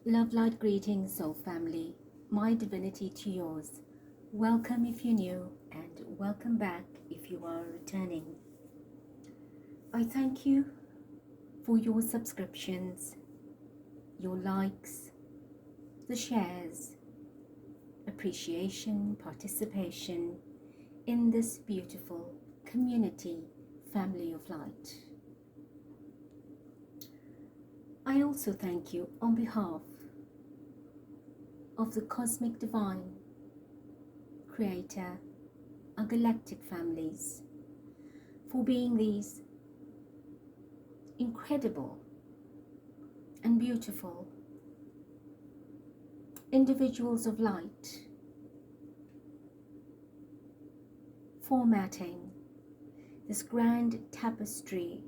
Love, light, greetings, soul family. My divinity to yours. Welcome if you're new, and welcome back if you are returning. I thank you for your subscriptions, your likes, the shares, appreciation, participation in this beautiful community, family of light. I also thank you on behalf of the cosmic divine creator, our galactic families, for being these incredible and beautiful individuals of light, formatting this grand tapestry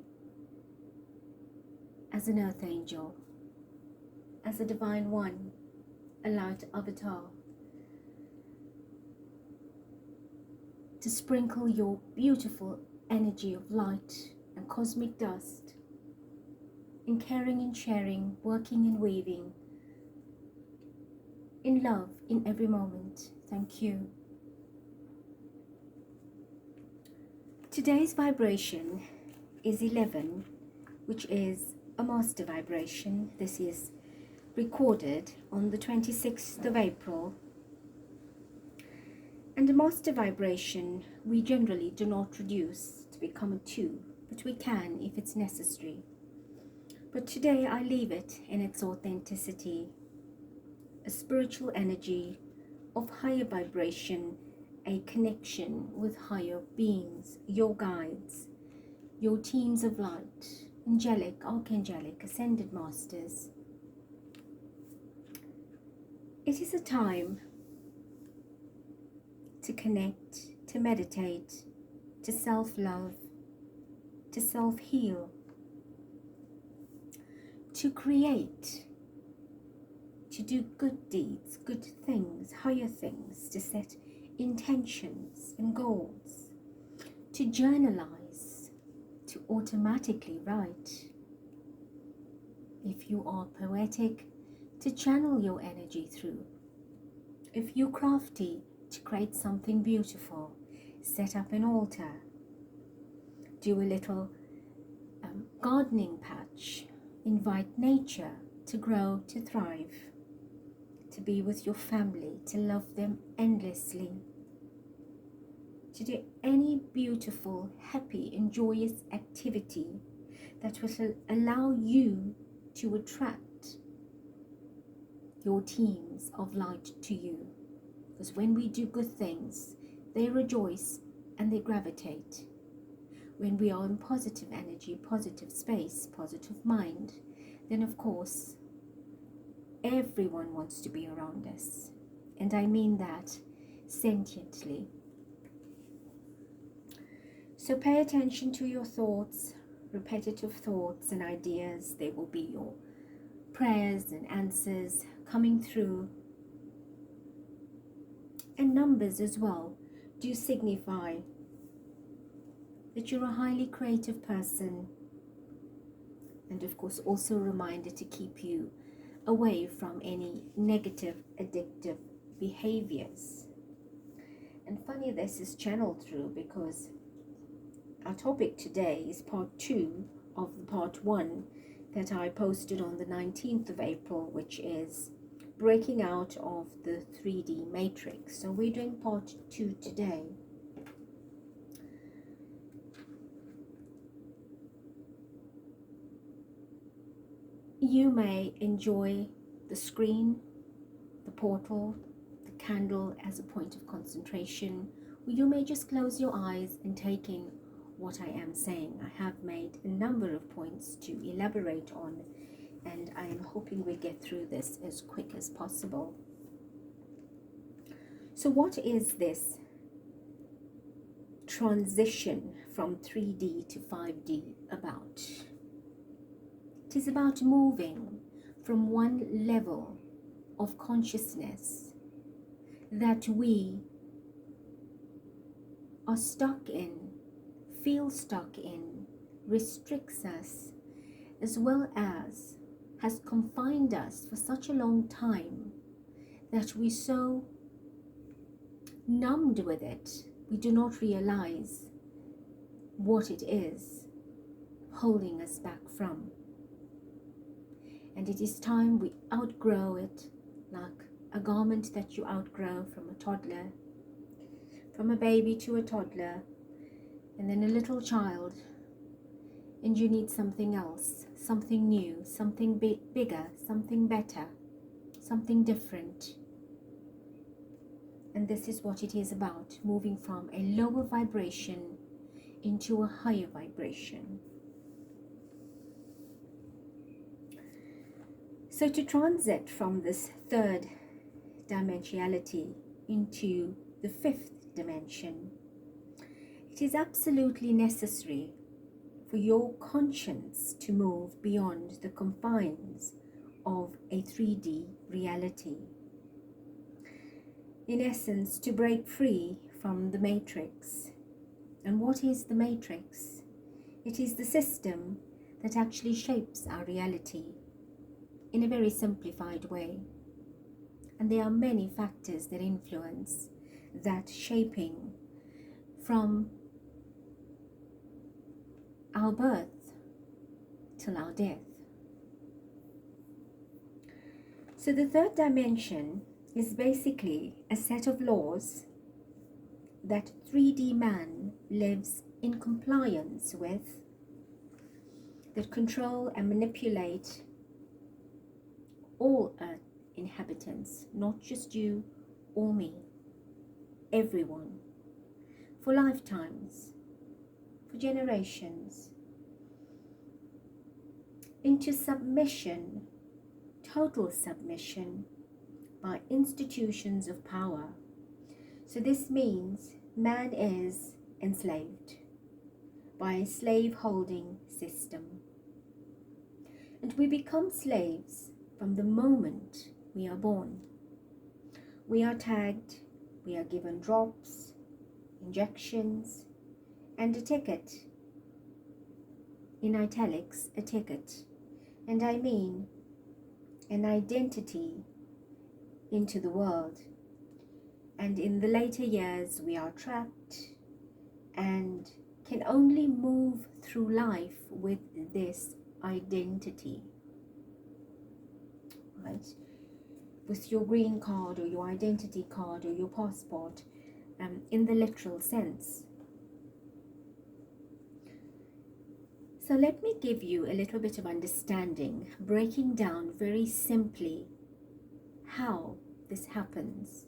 as an earth angel, as a divine one, a light avatar, to sprinkle your beautiful energy of light and cosmic dust in caring and sharing, working and weaving, in love in every moment. Thank you. Today's vibration is 11, which is a master vibration. This is recorded on the 26th of April. And a master vibration we generally do not reduce to become a 2, but we can if it's necessary. But today I leave it in its authenticity, a spiritual energy of higher vibration, a connection with higher beings, your guides, your teams of light, angelic, archangelic, ascended masters. It is a time to connect, to meditate, to self-love, to self-heal, to create, to do good deeds, good things, higher things, to set intentions and goals, to journalize, to automatically write. If you are poetic, to channel your energy through. If you're crafty, to create something beautiful, set up an altar, do a little gardening patch, invite nature to grow, to thrive, to be with your family, to love them endlessly, to do any beautiful, happy and joyous activity that will allow you to attract your teams of light to you. Because when we do good things, they rejoice and they gravitate. When we are in positive energy, positive space, positive mind, then of course everyone wants to be around us. And I mean that sentiently. So pay attention to your thoughts, repetitive thoughts and ideas. They will be your prayers and answers coming through. And numbers as well do signify that you're a highly creative person, and of course also a reminder to keep you away from any negative addictive behaviors. And funny this is channeled through, because our topic today is part 2 of the part 1 that I posted on the 19th of April, which is breaking out of the 3D matrix. So we're doing part 2 today. You may enjoy the screen, the portal, the candle as a point of concentration, or you may just close your eyes and take in what I am saying. I have made a number of points to elaborate on, and I am hoping we get through this as quick as possible. So what is this transition from 3D to 5D about? It is about moving from one level of consciousness that we are stuck in, feel stuck in, restricts us, as well as has confined us for such a long time that we're so numbed with it, we do not realize what it is holding us back from. And it is time we outgrow it, like a garment that you outgrow from a toddler, from a baby to a toddler, and then a little child, and you need something else, something new, something bigger, something better, something different. And this is what it is about, moving from a lower vibration into a higher vibration. So to transit from this third dimensionality into the fifth dimension, it is absolutely necessary for your conscience to move beyond the confines of a 3D reality. In essence, to break free from the matrix. And what is the matrix? It is the system that actually shapes our reality in a very simplified way. And there are many factors that influence that shaping from our birth till our death. So the third dimension is basically a set of laws that 3D man lives in compliance with, that control and manipulate all Earth inhabitants, not just you or me, everyone, for lifetimes, for generations, into submission, total submission by institutions of power. So this means man is enslaved by a slave-holding system. And we become slaves from the moment we are born. We are tagged, we are given drops, injections, and a ticket. In italics, a ticket. And I mean an identity into the world. And in the later years, we are trapped and can only move through life with this identity, right? With your green card or your identity card or your passport, in the literal sense. So let me give you a little bit of understanding, breaking down very simply how this happens.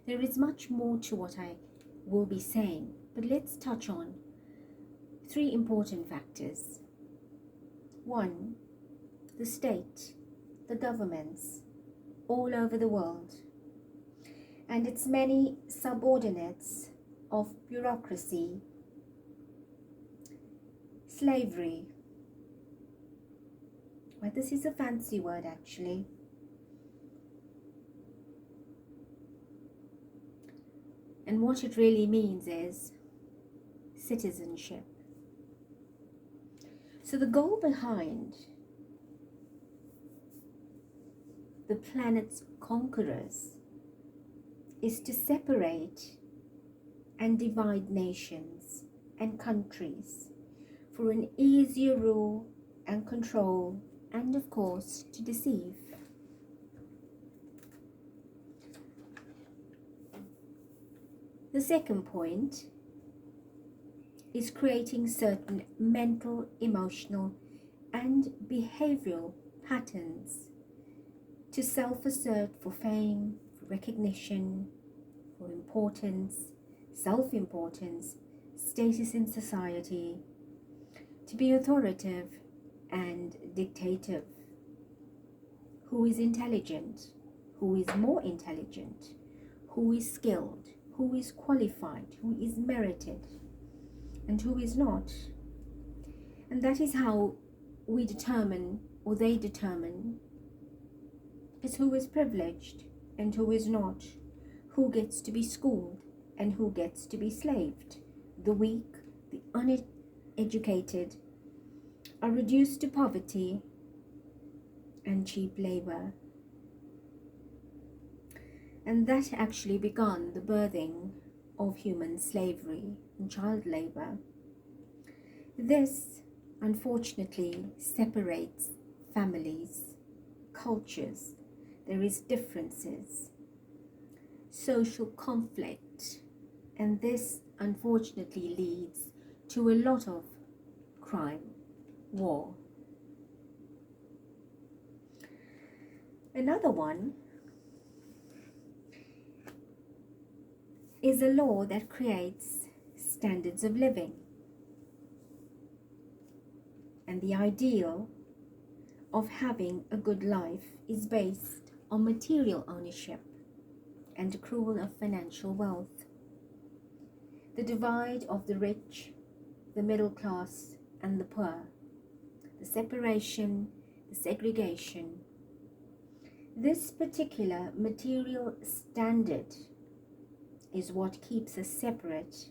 There is much more to what I will be saying, but let's touch on 3 important factors. 1, the state, the governments all over the world, and its many subordinates of bureaucracy, slavery. Well, this is a fancy word actually. And what it really means is citizenship. So the goal behind the planet's conquerors is to separate and divide nations and countries for an easier rule and control, and of course to deceive. The second point is creating certain mental, emotional, and behavioral patterns to self-assert for fame, for recognition, for importance, self-importance, status in society, to be authoritative and dictative. Who is intelligent? Who is more intelligent? Who is skilled? Who is qualified? Who is merited? And who is not? And that is how we determine, or they determine, is who is privileged and who is not, who gets to be schooled and who gets to be slaved. The weak, the uneducated are reduced to poverty and cheap labor. And that actually began the birthing of human slavery and child labor. This, unfortunately, separates families, cultures. There is differences, social conflict, and this unfortunately leads to a lot of crime, war. Another one is a law that creates standards of living. And the ideal of having a good life is based on material ownership and accrual of financial wealth. The divide of the rich, the middle class, and the poor, the separation, the segregation. This particular material standard is what keeps us separate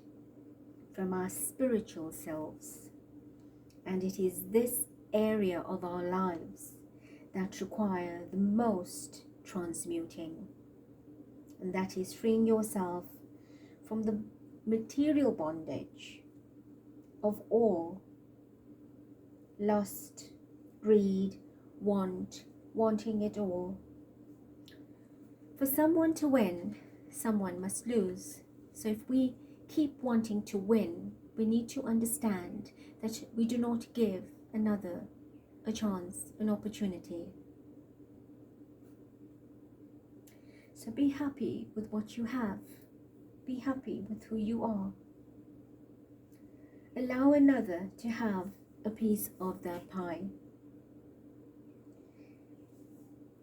from our spiritual selves. And it is this area of our lives that require the most transmuting. And that is freeing yourself from the material bondage of all lust, greed, wanting it all. For someone to win, someone must lose. So if we keep wanting to win, we need to understand that we do not give another a chance, an opportunity. So be happy with what you have. Be happy with who you are. Allow another to have a piece of that pie.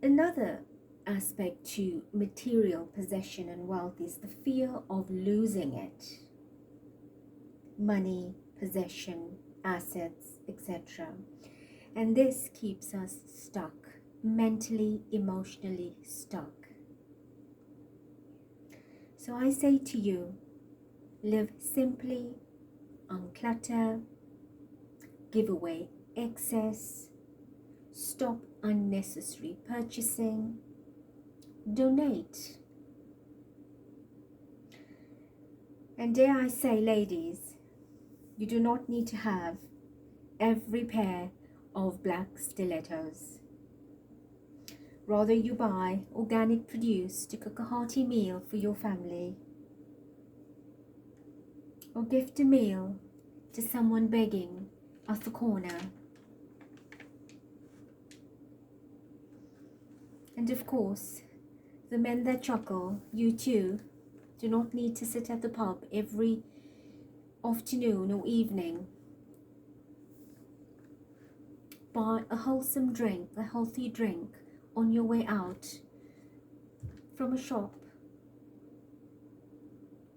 Another aspect to material possession and wealth is the fear of losing it. Money, possession, assets, etc. And this keeps us stuck, mentally, emotionally stuck. So I say to you, live simply, unclutter, give away excess, stop unnecessary purchasing, donate. And dare I say, ladies, you do not need to have every pair of black stilettos. Rather you buy organic produce to cook a hearty meal for your family, or gift a meal to someone begging at the corner. And of course, the men that chuckle, you too, do not need to sit at the pub every afternoon or evening. Buy a wholesome drink, a healthy drink on your way out from a shop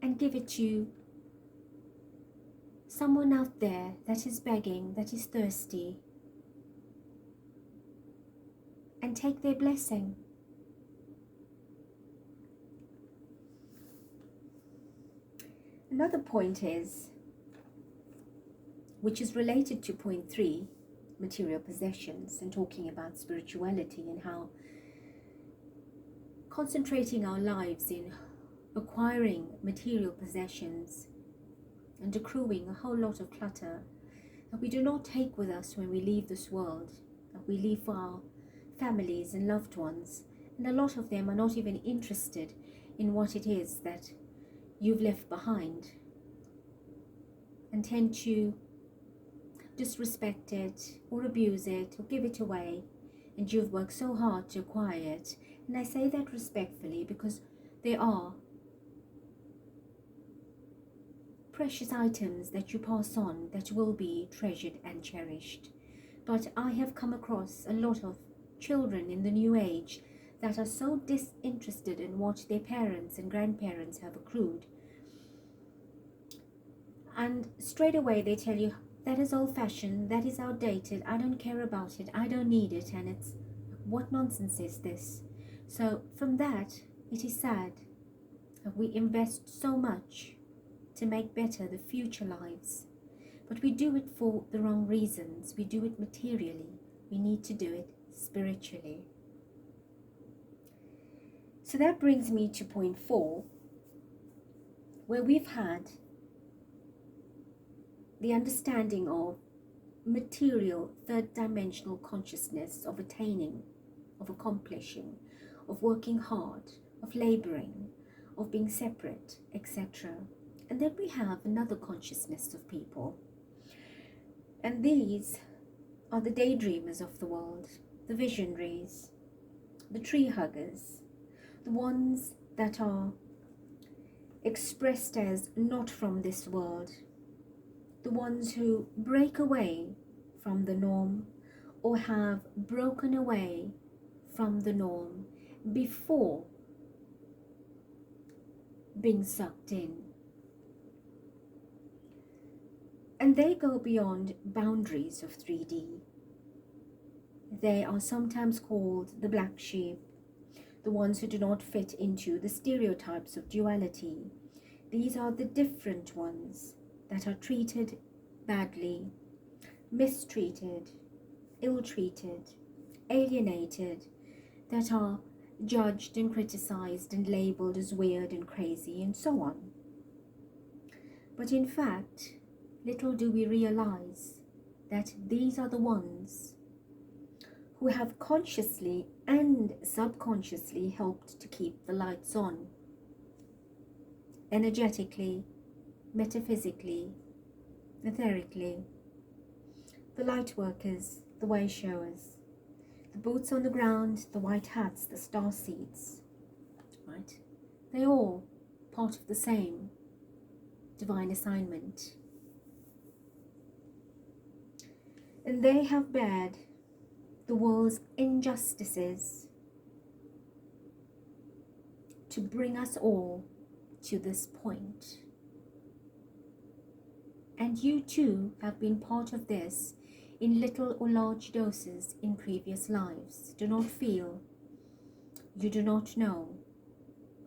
and give it to someone out there that is begging, that is thirsty, and take their blessing. Another point is, which is related to point 3, material possessions, and talking about spirituality and how concentrating our lives in acquiring material possessions and accruing a whole lot of clutter that we do not take with us when we leave this world, that we leave for our families and loved ones, and a lot of them are not even interested in what it is that you've left behind and tend to disrespect it or abuse it or give it away, and you've worked so hard to acquire it. And I say that respectfully because there are precious items that you pass on that will be treasured and cherished. But I have come across a lot of children in the new age that are so disinterested in what their parents and grandparents have accrued, and straight away they tell you, that is old-fashioned, that is outdated, I don't care about it, I don't need it. And it's, what nonsense is this? So from that, it is sad that we invest so much to make better the future lives, but we do it for the wrong reasons. We do it materially. We need to do it spiritually. So that brings me to point 4, where we've had the understanding of material third dimensional consciousness, of attaining, of accomplishing, of working hard, of laboring, of being separate, etc. And then we have another consciousness of people. And these are the daydreamers of the world, the visionaries, the tree huggers, the ones that are expressed as not from this world, the ones who break away from the norm or have broken away from the norm before being sucked in. And they go beyond boundaries of 3D. They are sometimes called the black sheep, the ones who do not fit into the stereotypes of duality. These are the different ones that are treated badly, mistreated, ill-treated, alienated, that are judged and criticized and labeled as weird and crazy and so on. But in fact, little do we realize that these are the ones who have consciously and subconsciously helped to keep the lights on, energetically, metaphysically, etherically. The light workers, the way showers, the boots on the ground, the white hats, the starseeds, right? They're all part of the same divine assignment. And they have bared the world's injustices to bring us all to this point. And you too have been part of this in little or large doses in previous lives. Do not feel you do not know.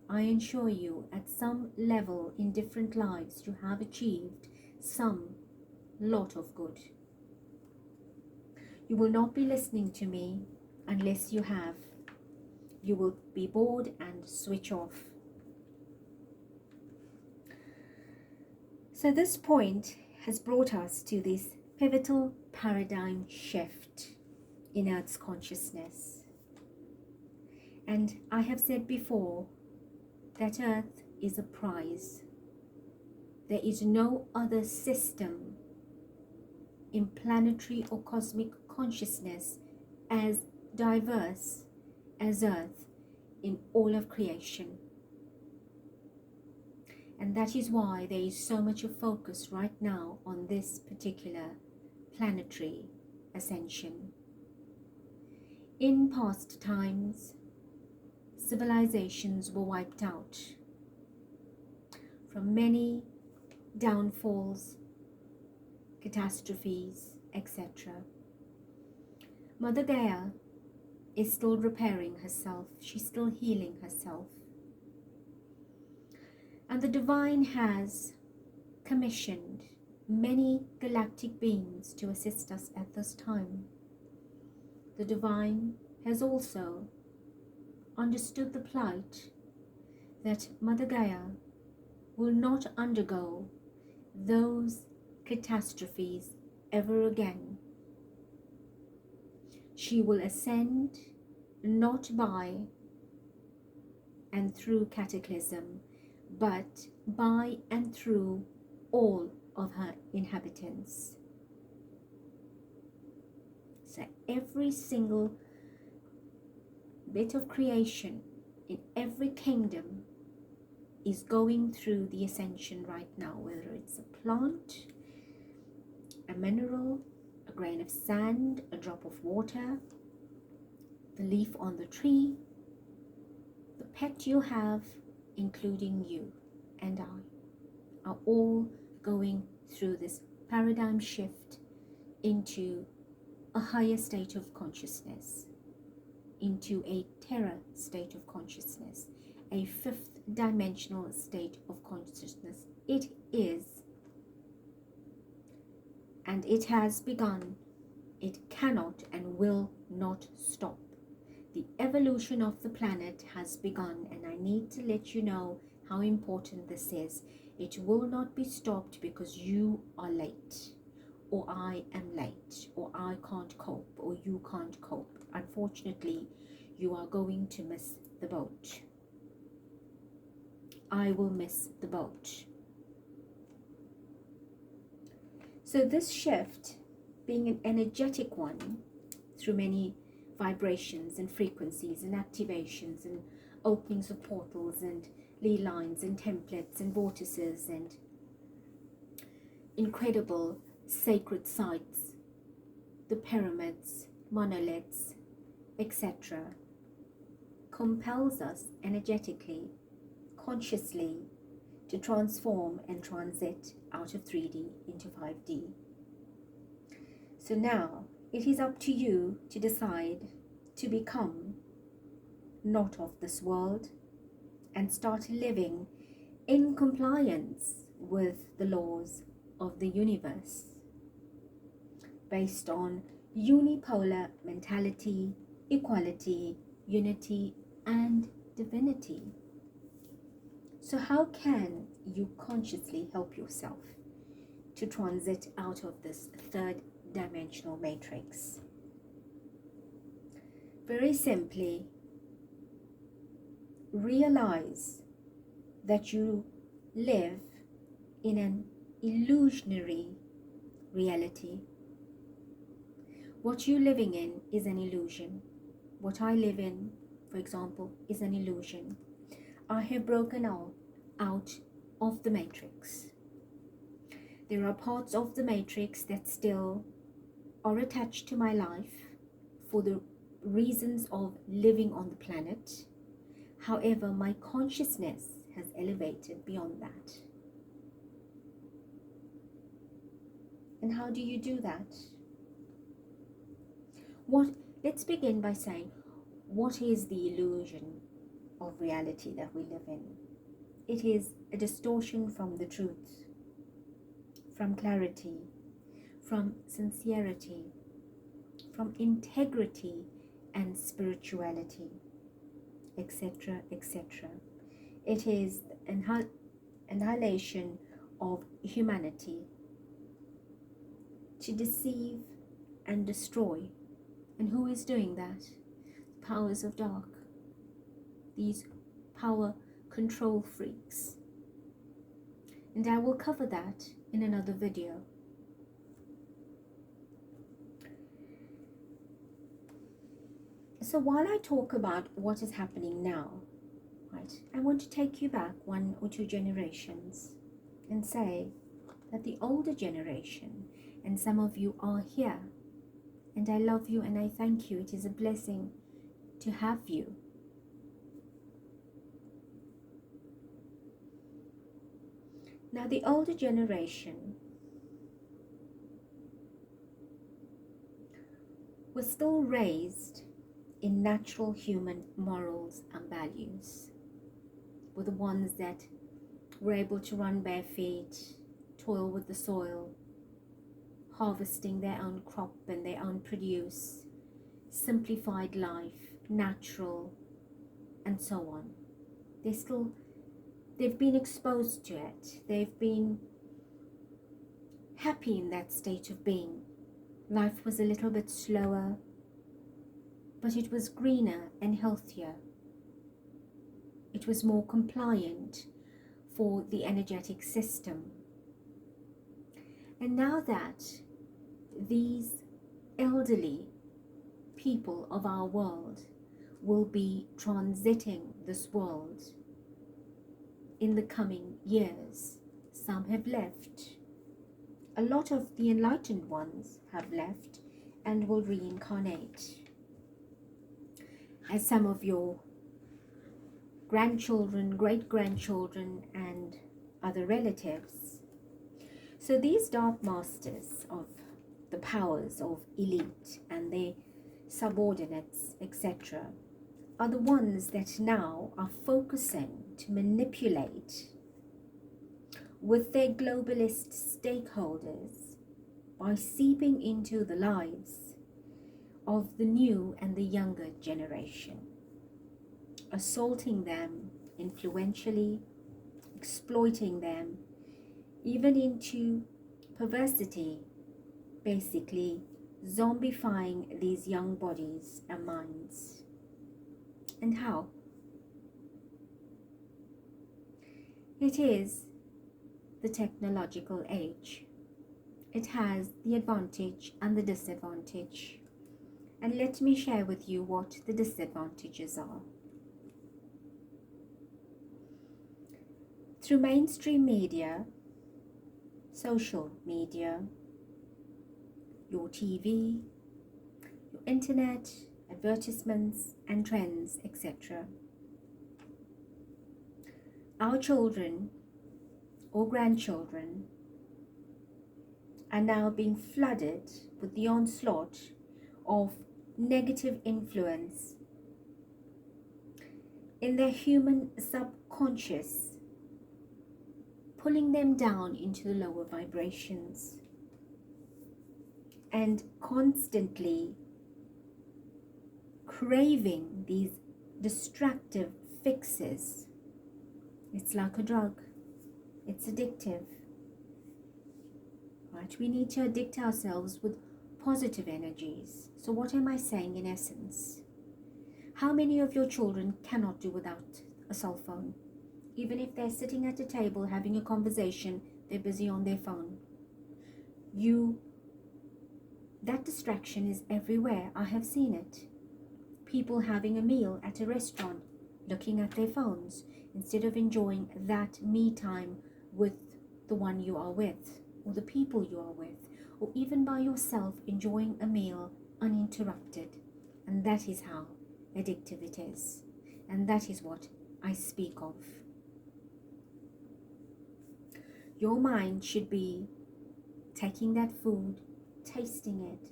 I assure you, at some level in different lives, you have achieved some lot of good. You will not be listening to me unless you have. You will be bored and switch off. So this point has brought us to this pivotal paradigm shift in Earth's consciousness. And I have said before that Earth is a prize. There is no other system in planetary or cosmic consciousness as diverse as Earth in all of creation. And that is why there is so much of focus right now on this particular planetary ascension. In past times, civilizations were wiped out from many downfalls, catastrophes, etc. Mother Gaia is still repairing herself. She's still healing herself. And the divine has commissioned many galactic beings to assist us at this time. The divine has also understood the plight that Mother Gaia will not undergo those catastrophes ever again. She will ascend not by and through cataclysm, but by and through all of her inhabitants. So every single bit of creation in every kingdom is going through the ascension right now, whether it's a plant, a mineral, a grain of sand, a drop of water, the leaf on the tree, the pet you have, including you and I, are all going through this paradigm shift into a higher state of consciousness, into a terra state of consciousness, a fifth dimensional state of consciousness. It is, and it has begun. It cannot and will not stop. The evolution of the planet has begun, and I need to let you know how important this is. It will not be stopped because you are late, or I am late, or I can't cope, or you can't cope. Unfortunately, you are going to miss the boat. I will miss the boat. So this shift, being an energetic one, through many vibrations and frequencies and activations and openings of portals and ley lines and templates and vortices and incredible sacred sites, the pyramids, monoliths, etc., compels us energetically, consciously, to transform and transit out of 3D into 5D. So now it is up to you to decide to become not of this world and start living in compliance with the laws of the universe, based on unipolar mentality, equality, unity, and divinity. So how can you consciously help yourself to transit out of this third dimensional matrix? Very simply, realize that you live in an illusionary reality. What you're living in is an illusion. What I live in, for example, is an illusion. I have broken out of the matrix. There are parts of the matrix that still are attached to my life for the reasons of living on the planet. However, my consciousness has elevated beyond that. And how do you do that? Let's begin by saying, what is the illusion of reality that we live in? It is a distortion from the truth, from clarity, from sincerity, from integrity and spirituality, etc., etc. It is annihilation of humanity to deceive and destroy. And who is doing that? Powers of dark. These power control freaks. And I will cover that in another video. So while I talk about what is happening now, right, I want to take you back 1 or 2 generations and say that the older generation, and some of you are here, and I love you and I thank you. It is a blessing to have you. Now, the older generation was still raised in natural human morals and values, were the ones that were able to run bare feet, toil with the soil, harvesting their own crop and their own produce, simplified life, natural, and so on. They've been exposed to it. They've been happy in that state of being. Life was a little bit slower, but it was greener and healthier. It was more compliant for the energetic system. And now that these elderly people of our world will be transiting this world in the coming years, some have left. A lot of the enlightened ones have left and will reincarnate as some of your grandchildren, great-grandchildren, and other relatives. So these dark masters of the powers of elite and their subordinates, etc., are the ones that now are focusing to manipulate with their globalist stakeholders by seeping into the lives of the new and the younger generation, assaulting them influentially, exploiting them, even into perversity, basically zombifying these young bodies and minds. And how? It is the technological age. It has the advantage and the disadvantage. And let me share with you what the disadvantages are. Through mainstream media, social media, your TV, your internet, advertisements and trends, etc. Our children or grandchildren are now being flooded with the onslaught of negative influence in their human subconscious, pulling them down into the lower vibrations and constantly craving these distractive fixes. It's like a drug. It's addictive. Right? We need to addict ourselves with positive energies. So what am I saying in essence? How many of your children cannot do without a cell phone? Even if they're sitting at a table having a conversation, they're busy on their phone. That distraction is everywhere. I have seen it. People having a meal at a restaurant, looking at their phones, instead of enjoying that me time with the one you are with, or the people you are with, or even by yourself enjoying a meal uninterrupted. And that is how addictive it is. And that is what I speak of. Your mind should be taking that food, tasting it,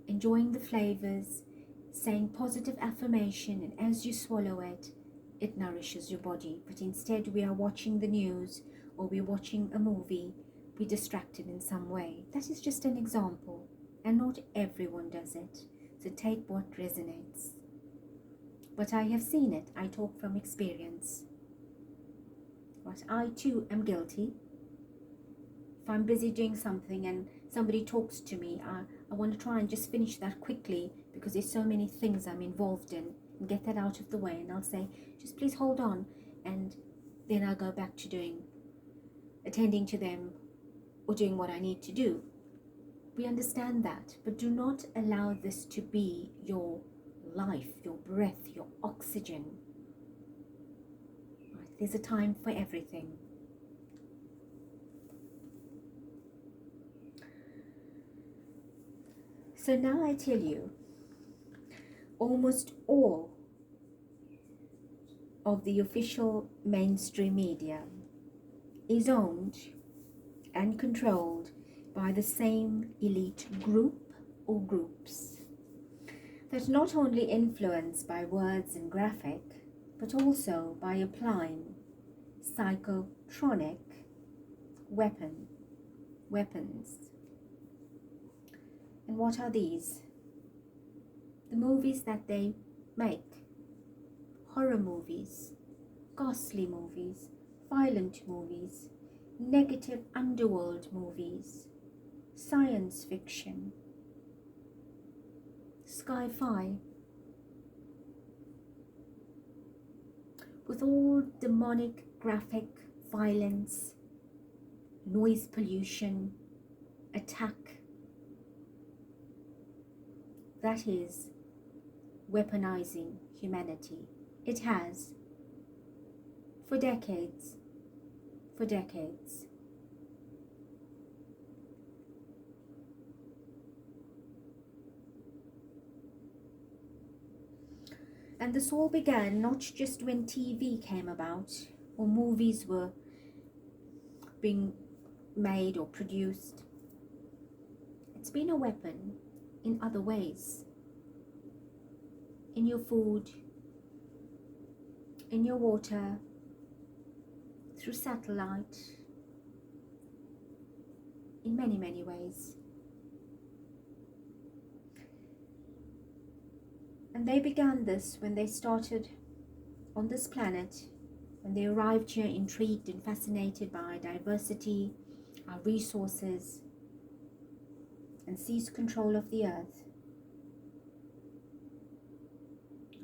enjoying the flavors, saying positive affirmation, and as you swallow it, it nourishes your body. But instead we are watching the news or we're watching a movie, we're distracted in some way. That is just an example, and not everyone does it. So take what resonates. But I have seen it. I talk from experience. But I too am guilty. If I'm busy doing something and somebody talks to me, I want to try and just finish that quickly because there's so many things I'm involved in, and get that out of the way. And I'll say, just please hold on. And then I'll go back to attending to them or doing what I need to do. We understand that, but do not allow this to be your life, your breath, your oxygen. Right? There's a time for everything. So now I tell you, almost all of the official mainstream media is owned and controlled by the same elite group or groups that not only influence by words and graphic, but also by applying psychotronic weapons. And what are these? The movies that they make: horror movies, ghastly movies, violent movies, negative underworld movies, science fiction, sci-fi, with all demonic graphic violence, noise pollution, attack. That is weaponizing humanity. It has for decades. And this all began not just when TV came about or movies were being made or produced. It's been a weapon in other ways. In your food, in your water, through satellite, in many, many ways. And they began this when they started on this planet, when they arrived here intrigued and fascinated by diversity, our resources, and seized control of the earth.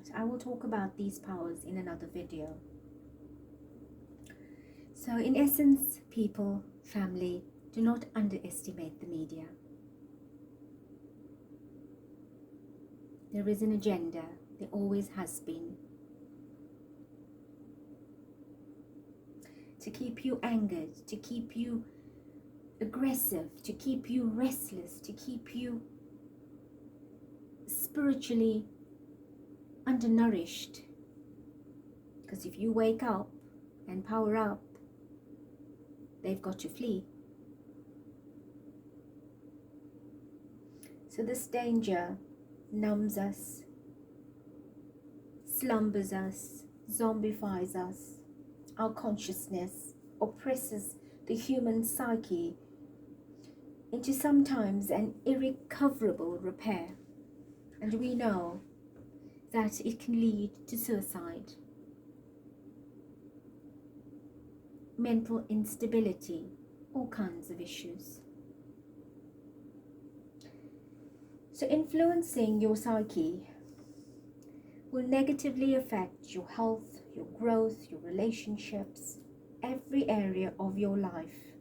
So I will talk about these powers in another video. So in essence, people, family, do not underestimate the media. There is an agenda. There always has been. To keep you angered, to keep you aggressive, to keep you restless, to keep you spiritually undernourished. Because if you wake up and power up, they've got to flee. So this danger numbs us, slumbers us, zombifies us. Our consciousness oppresses the human psyche into sometimes an irrecoverable repair. And we know that it can lead to suicide, mental instability, all kinds of issues. So influencing your psyche will negatively affect your health, your growth, your relationships, every area of your life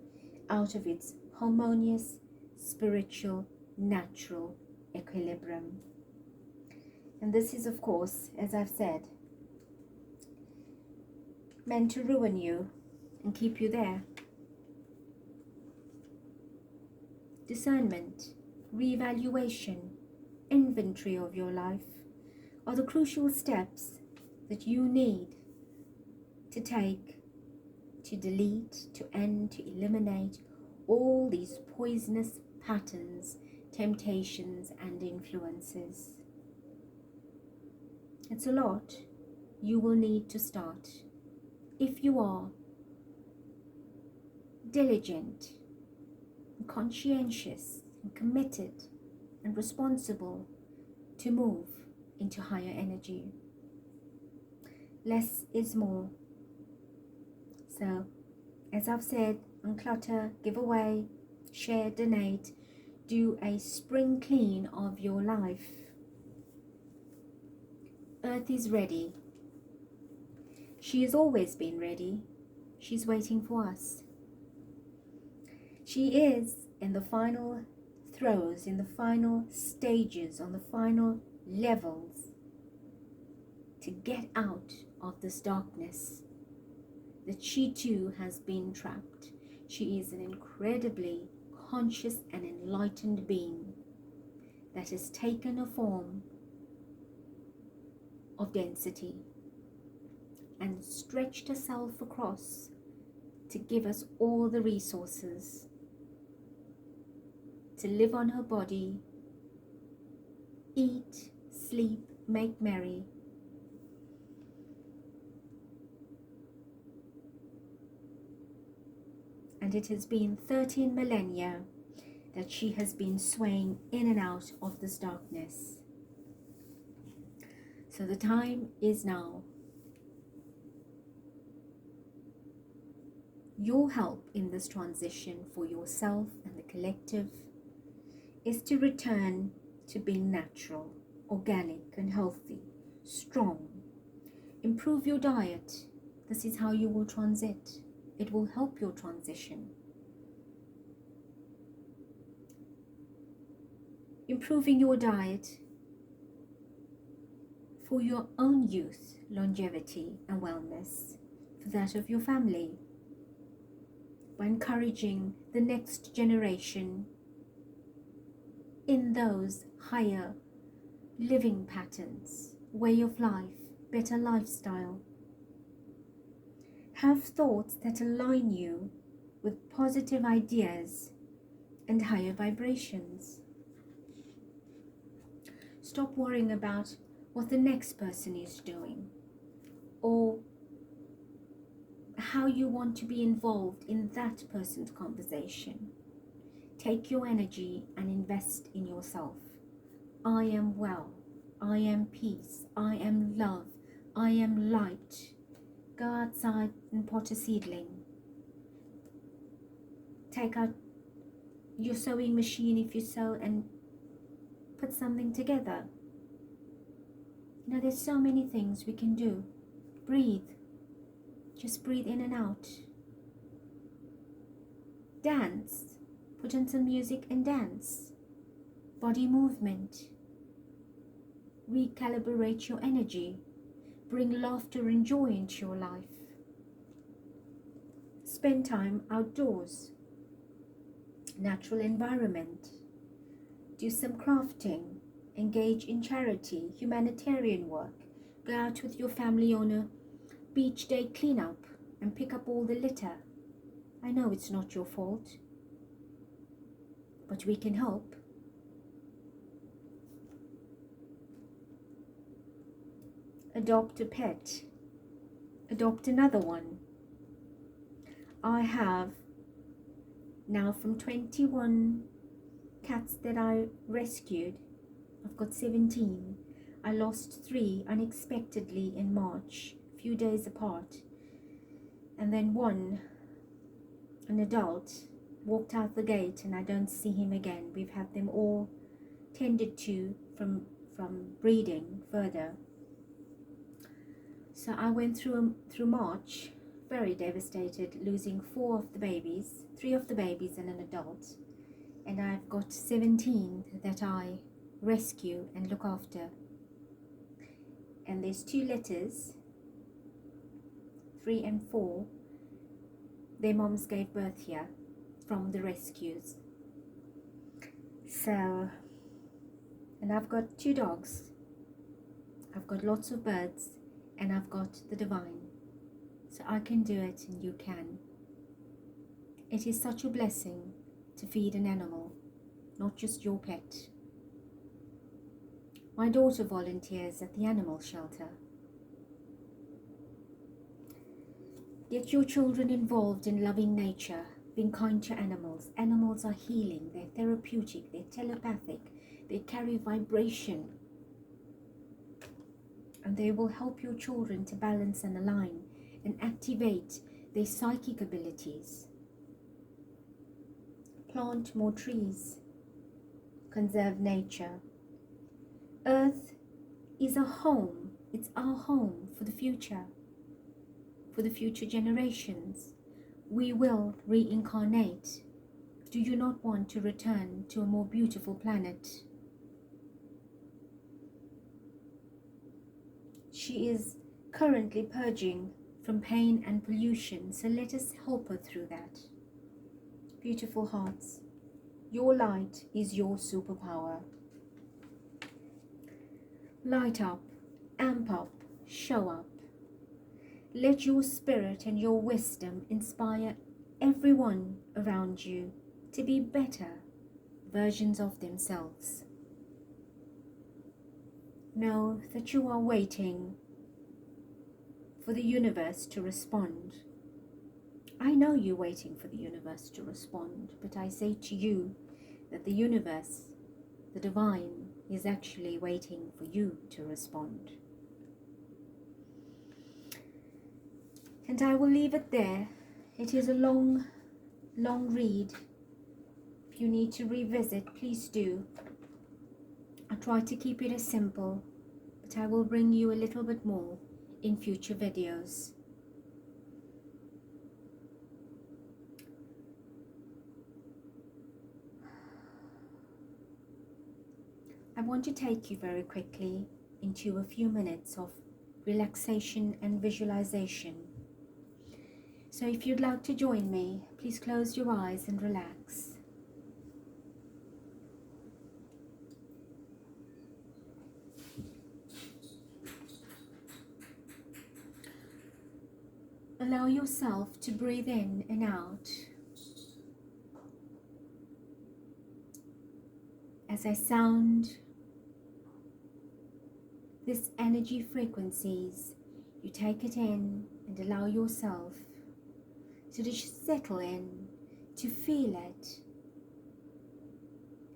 out of its harmonious, spiritual, natural equilibrium. And this is, of course, as I've said, meant to ruin you and keep you there. Discernment, reevaluation, inventory of your life are the crucial steps that you need to take to delete, to end, to eliminate all these poisonous patterns, temptations, and influences. It's a lot you will need to start if you are diligent, and conscientious, and committed, and responsible to move into higher energy. Less is more. So, as I've said, unclutter, give away, share, donate, do a spring clean of your life. Earth is ready. She has always been ready. She's waiting for us. She is in the final throes, in the final stages, on the final levels to get out of this darkness that she too has been trapped. She is an incredibly conscious and enlightened being that has taken a form of density and stretched herself across to give us all the resources to live on her body, eat, sleep, make merry. And it has been 13 millennia that she has been swaying in and out of this darkness. So the time is now. Your help in this transition for yourself and the collective is to return to being natural, organic and healthy, strong. Improve your diet. This is how you will transit. It will help your transition. Improving your diet for your own youth, longevity and wellness, for that of your family, by encouraging the next generation in those higher living patterns, way of life, better lifestyle. Have thoughts that align you with positive ideas and higher vibrations. Stop worrying about what the next person is doing or how you want to be involved in that person's conversation. Take your energy and invest in yourself. I am well. I am peace. I am love. I am light. Go outside and pot a seedling. Take out your sewing machine if you sew and put something together. You know, there's so many things we can do. Breathe. Just breathe in and out. Dance. Put on some music and dance. Body movement. Recalibrate your energy. Bring laughter and joy into your life. Spend time outdoors. Natural environment. Do some crafting. Engage in charity, humanitarian work. Go out with your family on a beach day cleanup and pick up all the litter. I know it's not your fault, but we can help. Adopt a pet. Adopt another one. I have now from 21 cats that I rescued, I've got 17. I lost 3 unexpectedly in March, a few days apart. And then one, an adult, walked out the gate and I don't see him again. We've had them all tended to from breeding further. So I went through March very devastated, losing 4 of the babies, 3 of the babies and an adult. And I've got 17 that I rescue and look after. And there's 2 letters, 3 and 4. Their moms gave birth here from the rescues. So, and I've got 2 dogs. I've got lots of birds and I've got the divine. So I can do it and you can. It is such a blessing to feed an animal, not just your pet. My daughter volunteers at the animal shelter. Get your children involved in loving nature, being kind to animals. Animals are healing, they're therapeutic, they're telepathic, they carry vibration. And they will help your children to balance and align and activate their psychic abilities. Plant more trees. Conserve nature. Earth is a home. It's our home for the future generations. We will reincarnate. Do you not want to return to a more beautiful planet? She is currently purging from pain and pollution, so let us help her through that. Beautiful hearts, your light is your superpower. Light up, amp up, show up. Let your spirit and your wisdom inspire everyone around you to be better versions of themselves. Know that you are waiting for the universe to respond. I know you're waiting for the universe to respond, but I say to you that the universe, the divine, is actually waiting for you to respond. And I will leave it there. It is a long read. If you need to revisit, please do. I try to keep it as simple, but I will bring you a little bit more in future videos. I want to take you very quickly into a few minutes of relaxation and visualization. So if you'd like to join me, please close your eyes and relax. Allow yourself to breathe in and out. As I sound this energy frequencies, you take it in and allow yourself to just settle in, to feel it,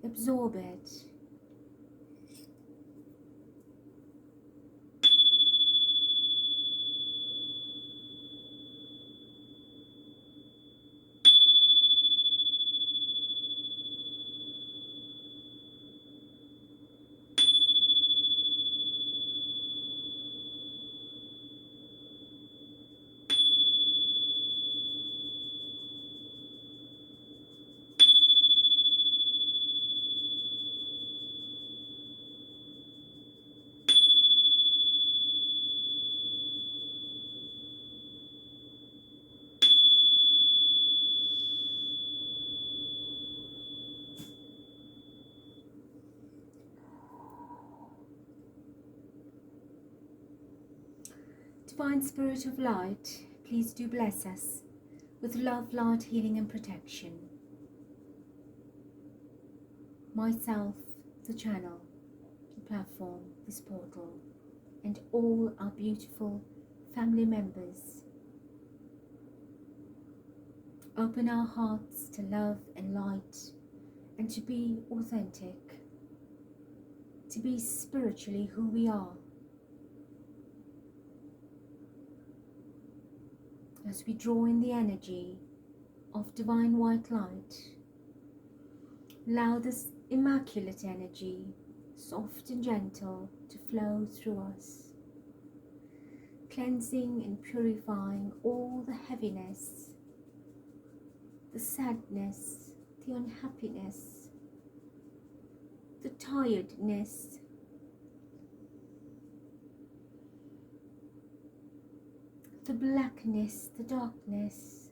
absorb it. Divine Spirit of Light, please do bless us with love, light, healing and protection. Myself, the channel, the platform, this portal, and all our beautiful family members. Open our hearts to love and light, and to be authentic, to be spiritually who we are. As we draw in the energy of divine white light, allow this immaculate energy, soft and gentle, to flow through us, cleansing and purifying all the heaviness, the sadness, the unhappiness, the tiredness, the blackness, the darkness.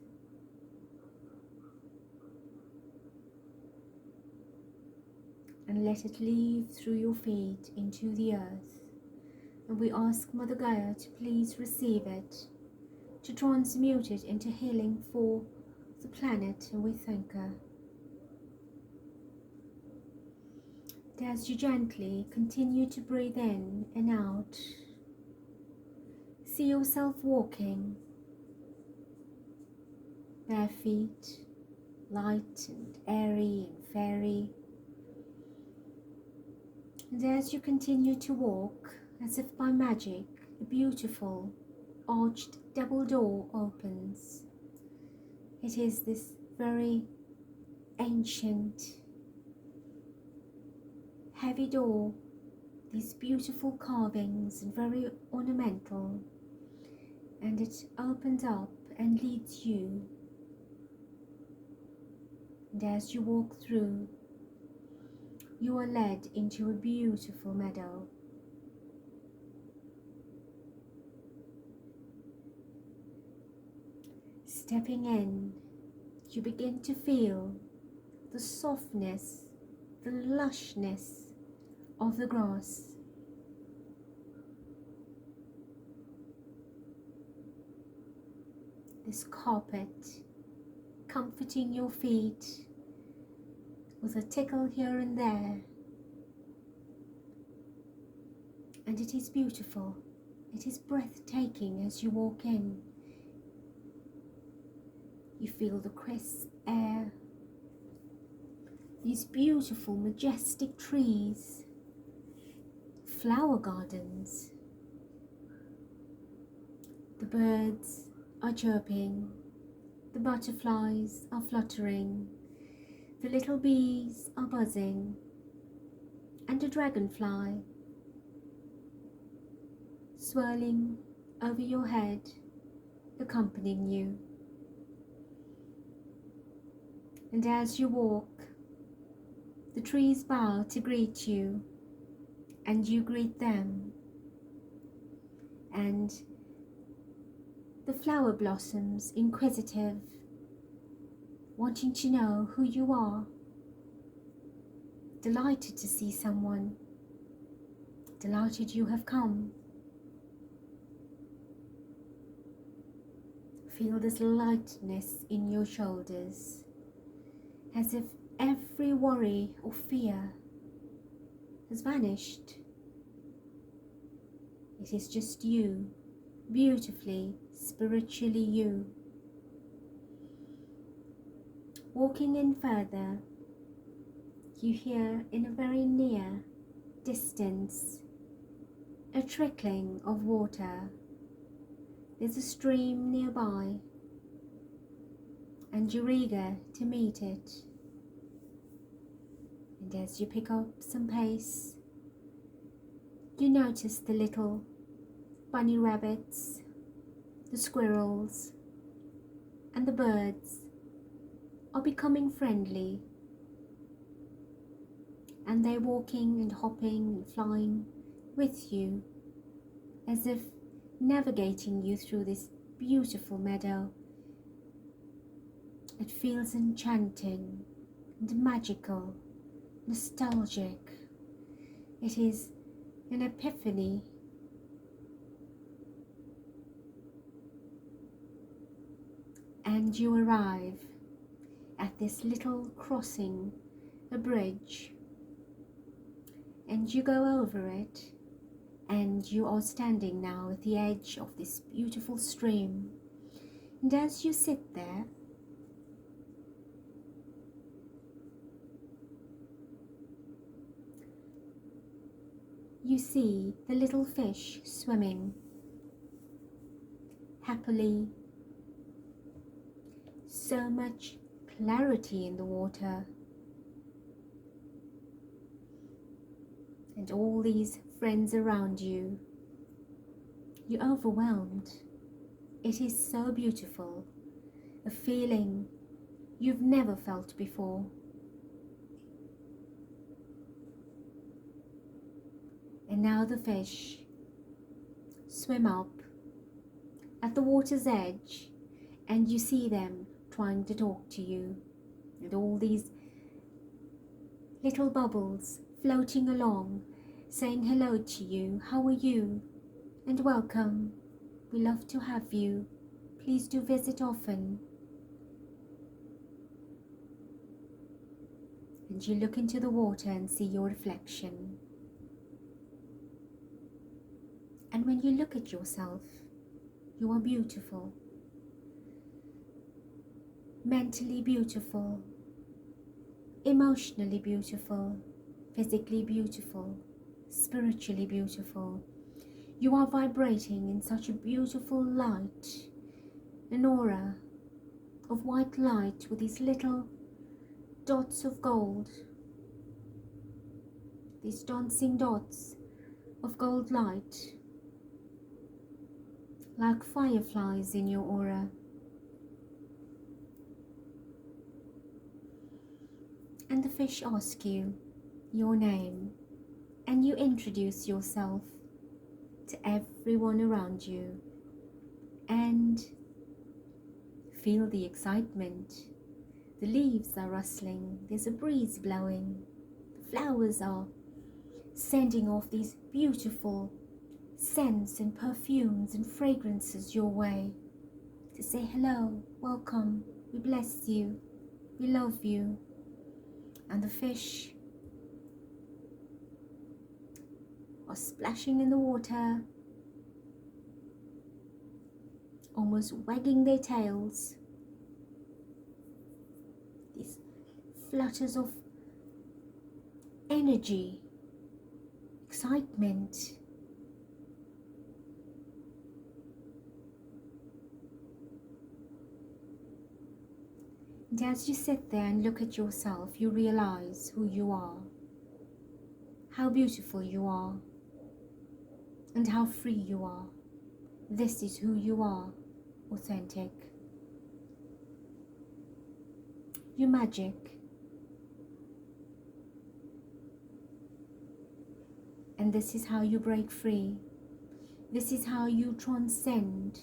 And let it leave through your feet into the earth. And we ask Mother Gaia to please receive it, to transmute it into healing for the planet, and we thank her. And as you gently continue to breathe in and out, see yourself walking, bare feet, light and airy and fairy. And as you continue to walk, as if by magic, a beautiful arched double door opens. It is this very ancient, heavy door, these beautiful carvings and very ornamental, and it opens up and leads you. And as you walk through, you are led into a beautiful meadow. Stepping in, you begin to feel the softness, the lushness of the grass. This carpet comforting your feet with a tickle here and there. And it is beautiful. It is breathtaking as you walk in. You feel the crisp air, these beautiful, majestic trees, flower gardens. The birds are chirping, the butterflies are fluttering, the little bees are buzzing, and a dragonfly swirling over your head, accompanying you. And as you walk, the trees bow to greet you, and you greet them. And the flower blossoms, inquisitive, wanting to know who you are, delighted to see someone, delighted you have come. Feel this lightness in your shoulders, as if every worry or fear has vanished. It is just you, beautifully, spiritually you. Walking in further, you hear in a very near distance a trickling of water. There's a stream nearby, and you're eager to meet it. And as you pick up some pace, you notice the little bunny rabbits, the squirrels, and the birds are becoming friendly, and they're walking and hopping and flying with you, as if navigating you through this beautiful meadow. It feels enchanting and magical, nostalgic. It is an epiphany and you arrive at this little crossing, a bridge, and you go over it, and you are standing now at the edge of this beautiful stream. And as you sit there, you see the little fish swimming happily. So much clarity in the water. And all these friends around you. You're overwhelmed. It is so beautiful. A feeling you've never felt before. And now the fish swim up at the water's edge, and you see them trying to talk to you, and all these little bubbles floating along, saying hello to you. How are you? And welcome. We love to have you. Please do visit often. And you look into the water and see your reflection. And when you look at yourself, you are beautiful. Mentally beautiful, emotionally beautiful, physically beautiful, spiritually beautiful. You are vibrating in such a beautiful light, an aura of white light with these little dots of gold, these dancing dots of gold light, like fireflies in your aura. And the fish ask you your name, and you introduce yourself to everyone around you, and feel the excitement. The leaves are rustling, there's a breeze blowing, the flowers are sending off these beautiful scents and perfumes and fragrances your way to say hello, welcome, we bless you, we love you. And the fish are splashing in the water, almost wagging their tails. These flutters of energy, excitement. And as you sit there and look at yourself, you realize who you are, how beautiful you are, and how free you are. This is who you are, authentic. You're magic. And this is how you break free. This is how you transcend.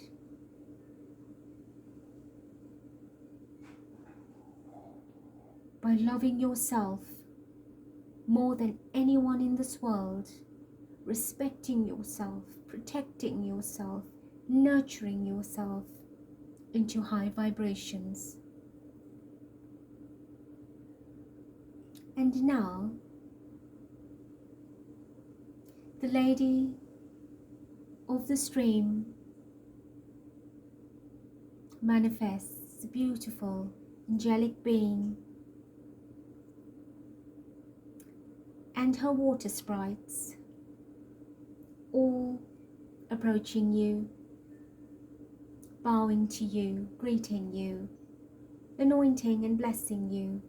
By loving yourself more than anyone in this world, respecting yourself, protecting yourself, nurturing yourself into high vibrations. And now, the lady of the stream manifests a beautiful angelic being, and her water sprites, all approaching you, bowing to you, greeting you, anointing and blessing you,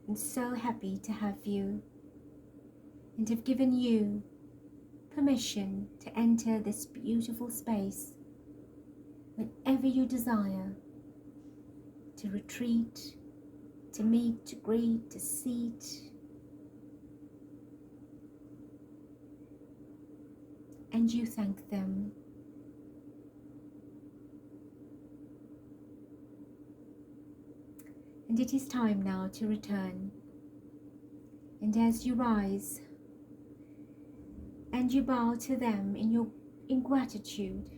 and so happy to have you, and have given you permission to enter this beautiful space whenever you desire, to retreat, to meet, to greet, to seat. And you thank them. And it is time now to return. And as you rise and you bow to them in gratitude,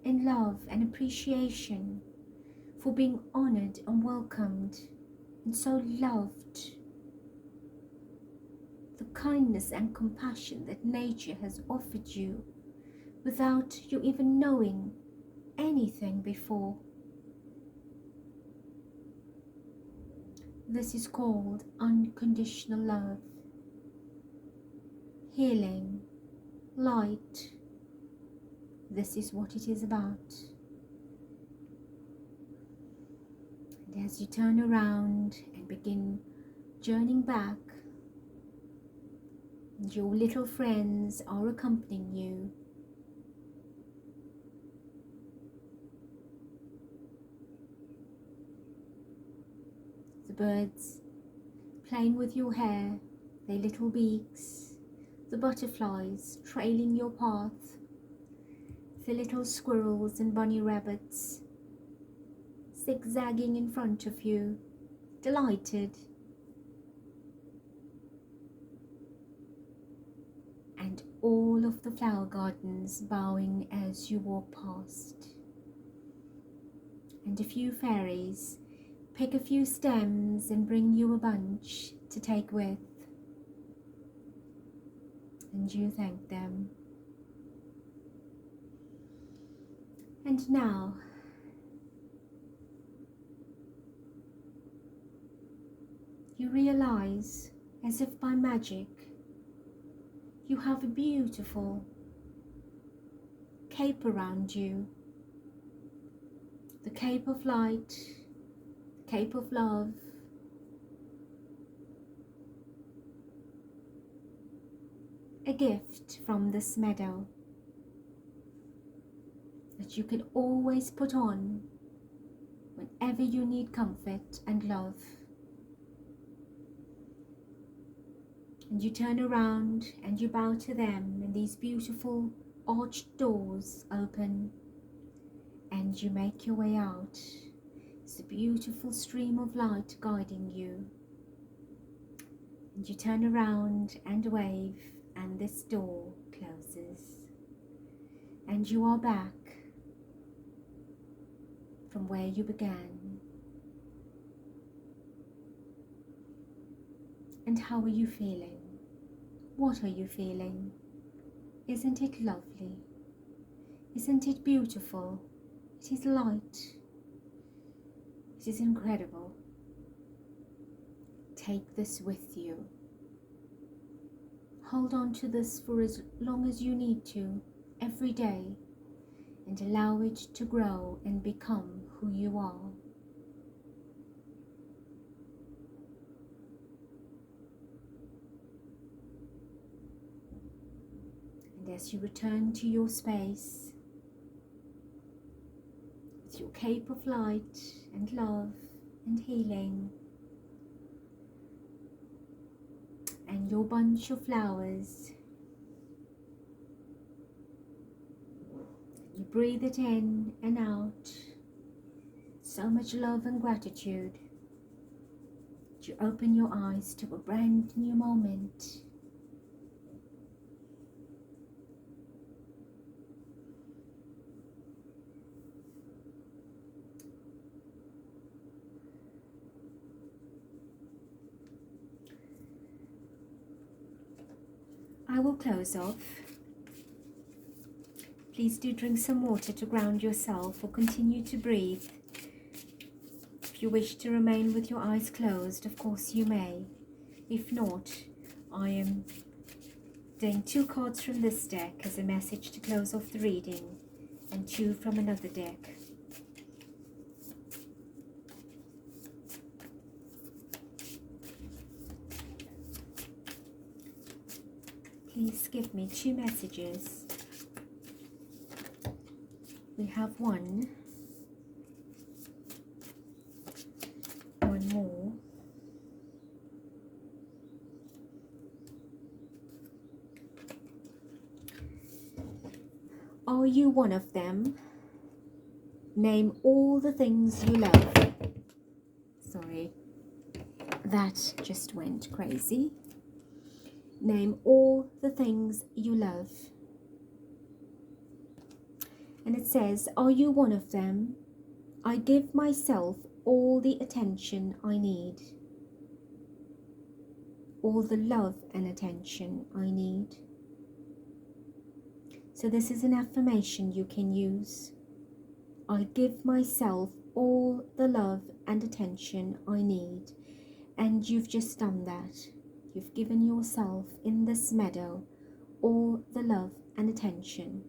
in love and appreciation for being honored and welcomed and so loved. The kindness and compassion that nature has offered you without you even knowing anything before. This is called unconditional love, healing, light. This is what it is about. And as you turn around and begin journeying back, and your little friends are accompanying you, the birds playing with your hair, their little beaks, the butterflies trailing your path, the little squirrels and bunny rabbits zigzagging in front of you, delighted, and all of the flower gardens bowing as you walk past, and a few fairies pick a few stems and bring you a bunch to take with, and you thank them. And now, you realize, as if by magic, you have a beautiful cape around you, the cape of light, the cape of love, a gift from this meadow that you can always put on whenever you need comfort and love. And you turn around and you bow to them, and these beautiful arched doors open and you make your way out. It's a beautiful stream of light guiding you. And you turn around and wave, and this door closes. And you are back from where you began. And how are you feeling? What are you feeling? Isn't it lovely? Isn't it beautiful? It is light. It is incredible. Take this with you. Hold on to this for as long as you need to, every day, and allow it to grow and become who you are. And as you return to your space, with your cape of light and love and healing, and your bunch of flowers, you breathe it in and out, so much love and gratitude. You open your eyes to a brand new moment. I will close off. Please do drink some water to ground yourself, or continue to breathe. If you wish to remain with your eyes closed, of course you may. If not, I am doing 2 cards from this deck as a message to close off the reading, and 2 from another deck. Please give me 2 messages. We have one more, are you one of them? Name all the things you love. Sorry, that just went crazy. Name all the things you love. And it says, are you one of them? I give myself all the attention I need, all the love and attention I need. So this is an affirmation you can use. I give myself all the love and attention I need. And you've just done that. You've given yourself in this meadow all the love and attention.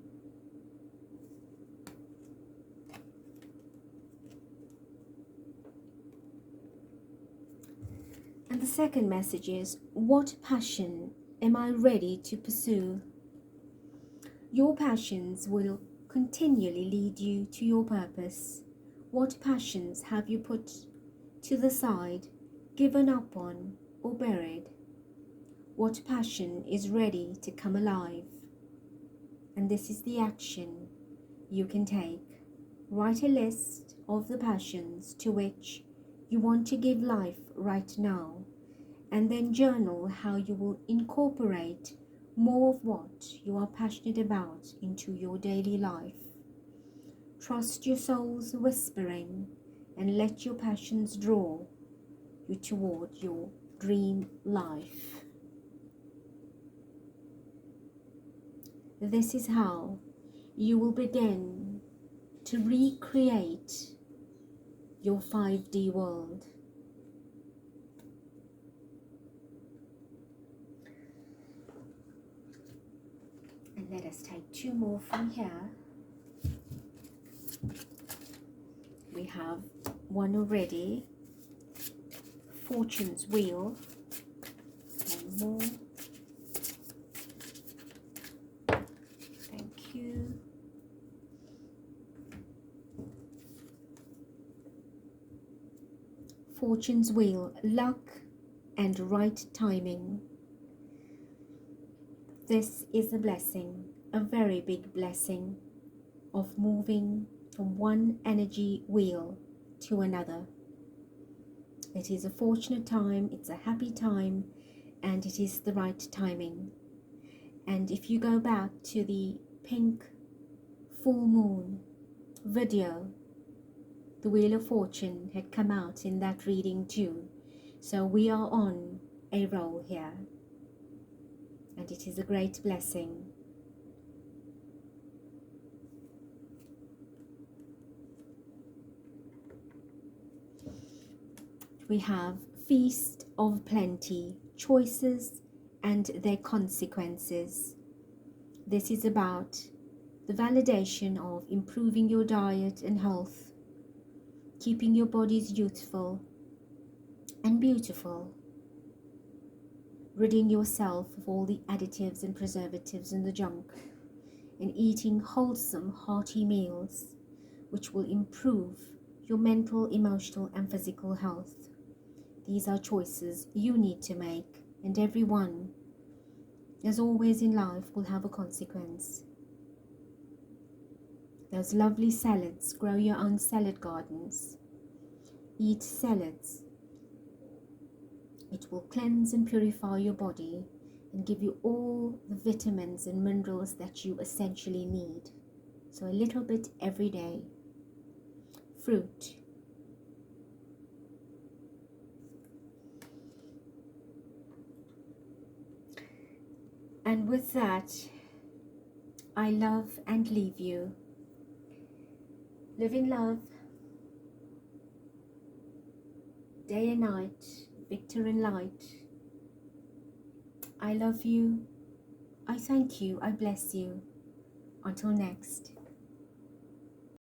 And the second message is, what passion am I ready to pursue? Your passions will continually lead you to your purpose. What passions have you put to the side, given up on, or buried? What passion is ready to come alive? And this is the action you can take. Write a list of the passions to which you want to give life right now, and then journal how you will incorporate more of what you are passionate about into your daily life. Trust your soul's whispering and let your passions draw you toward your dream life. This is how you will begin to recreate your 5D world. And let us take 2 more from here. We have one already. Fortune's Wheel. One more. Thank you. Fortune's Wheel. Luck and right timing. This is a blessing, a very big blessing, of moving from one energy wheel to another. It is a fortunate time, it's a happy time, and it is the right timing. And if you go back to the pink full moon video, the Wheel of Fortune had come out in that reading too. So we are on a roll here. And it is a great blessing. We have Feast of Plenty, choices and their consequences. This is about the validation of improving your diet and health, keeping your bodies youthful and beautiful, ridding yourself of all the additives and preservatives and the junk, and eating wholesome, hearty meals which will improve your mental, emotional and physical health. These are choices you need to make, and everyone, as always in life, will have a consequence. Those lovely salads, grow your own salad gardens. Eat salads. It will cleanse and purify your body and give you all the vitamins and minerals that you essentially need. So a little bit every day. Fruit. And with that, I love and leave you. Live in love, day and night, victor and light. I love you, I thank you, I bless you. Until next.